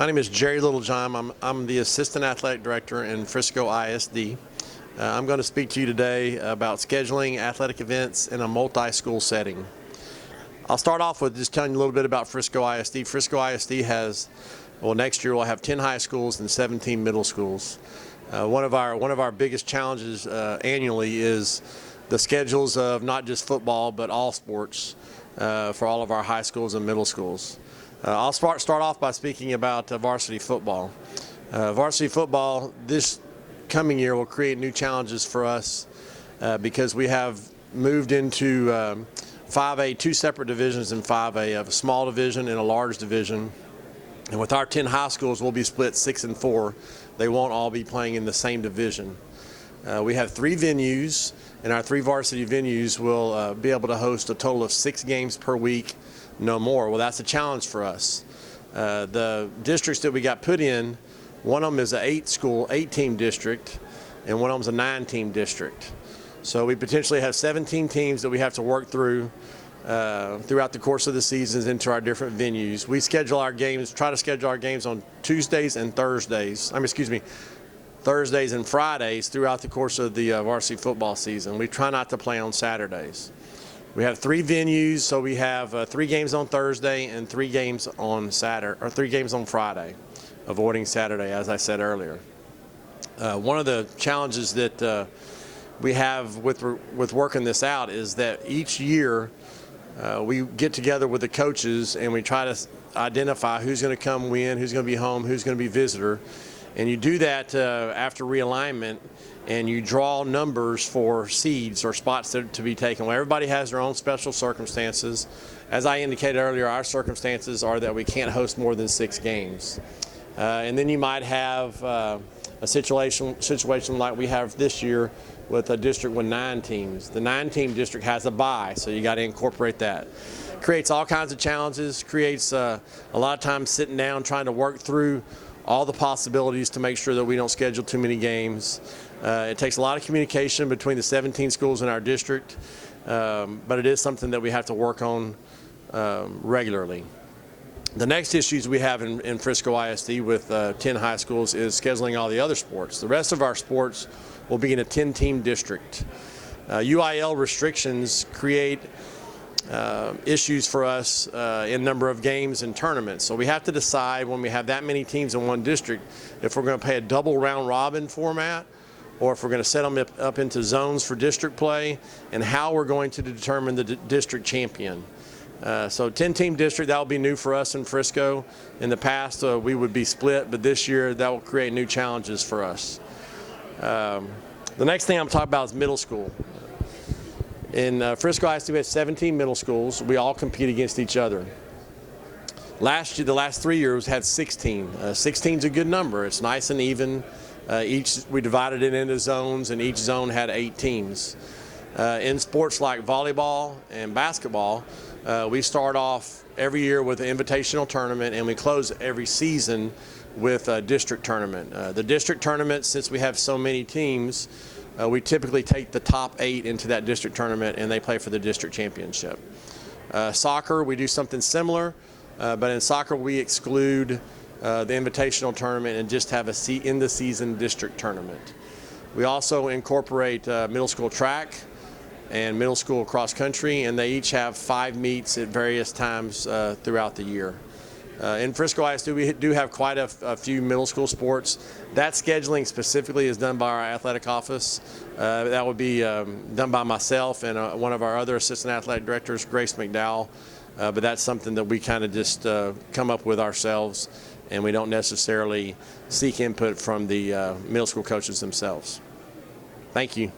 My name is Jerry Littlejohn. I'm the Assistant Athletic Director in Frisco ISD. I'm going to speak to you today about scheduling athletic events in a multi-school setting. I'll start off with just telling you a little bit about Frisco ISD. Frisco ISD has, next year we'll have 10 high schools and 17 middle schools. One of our biggest challenges annually is the schedules of not just football but all sports for all of our high schools and middle schools. I'll start off by speaking about varsity football. Varsity football this coming year will create new challenges for us because we have moved into 5A, two separate divisions in 5A, a small division and a large division. And with our 10 high schools, we'll be split 6 and 4. They won't all be playing in the same division. We have 3 venues, and our 3 varsity venues will be able to host a total of 6 games per week, no more. Well, that's a challenge for us. The districts that we got put in, one of them is an 8-team district, and one of them is a 9-team district. So we potentially have 17 teams that we have to work through throughout the course of the seasons into our different venues. We schedule our games, try to schedule our games on Tuesdays and Thursdays. Thursdays and Fridays throughout the course of the varsity football season. We try not to play on Saturdays. We have 3 venues, so we have 3 games on Thursday and 3 games on Saturday, or 3 games on Friday, avoiding Saturday, as I said earlier. One of the challenges that we have with working this out is that each year we get together with the coaches and we try to identify who's going to come win, who's going to be home, who's going to be visitor. And you do that after realignment, and you draw numbers for seeds or spots to be taken. Well, everybody has their own special circumstances. As I indicated earlier, our circumstances are that we can't host more than 6 games. And then you might have a situation like we have this year with a district with 9 teams. The 9-team district has a bye, so you got to incorporate that. Creates all kinds of challenges, creates a lot of times sitting down trying to work through all the possibilities to make sure that we don't schedule too many games. It takes a lot of communication between the 17 schools in our district, but it is something that we have to work on regularly. The next issues we have in Frisco ISD with 10 high schools is scheduling all the other sports. The rest of our sports will be in a 10-team district. UIL restrictions create issues for us in number of games and tournaments. So we have to decide when we have that many teams in one district if we're going to play a double round robin format or if we're going to set them up into zones for district play, and how we're going to determine the district champion. So 10-team district, that will be new for us in Frisco. In the past we would be split, but this year that will create new challenges for us. The next thing I'm talking about is middle school. In Frisco ISD we have 17 middle schools. We all compete against each other. Last year, the last 3 years had 16. 16 is a good number. It's nice and even. We divided it into zones, and each zone had 8 teams. In sports like volleyball and basketball, we start off every year with an invitational tournament, and we close every season with a district tournament. The district tournament, since we have so many teams, we typically take the top 8 into that district tournament, and they play for the district championship. Soccer, we do something similar, but in soccer we exclude the invitational tournament and just have a in-the-season district tournament. We also incorporate middle school track and middle school cross country, and they each have 5 meets at various times throughout the year. In Frisco ISD, we do have quite a few middle school sports. That scheduling specifically is done by our athletic office. That would be done by myself and one of our other assistant athletic directors, Grace McDowell. But that's something that we kind of just come up with ourselves, and we don't necessarily seek input from the middle school coaches themselves. Thank you.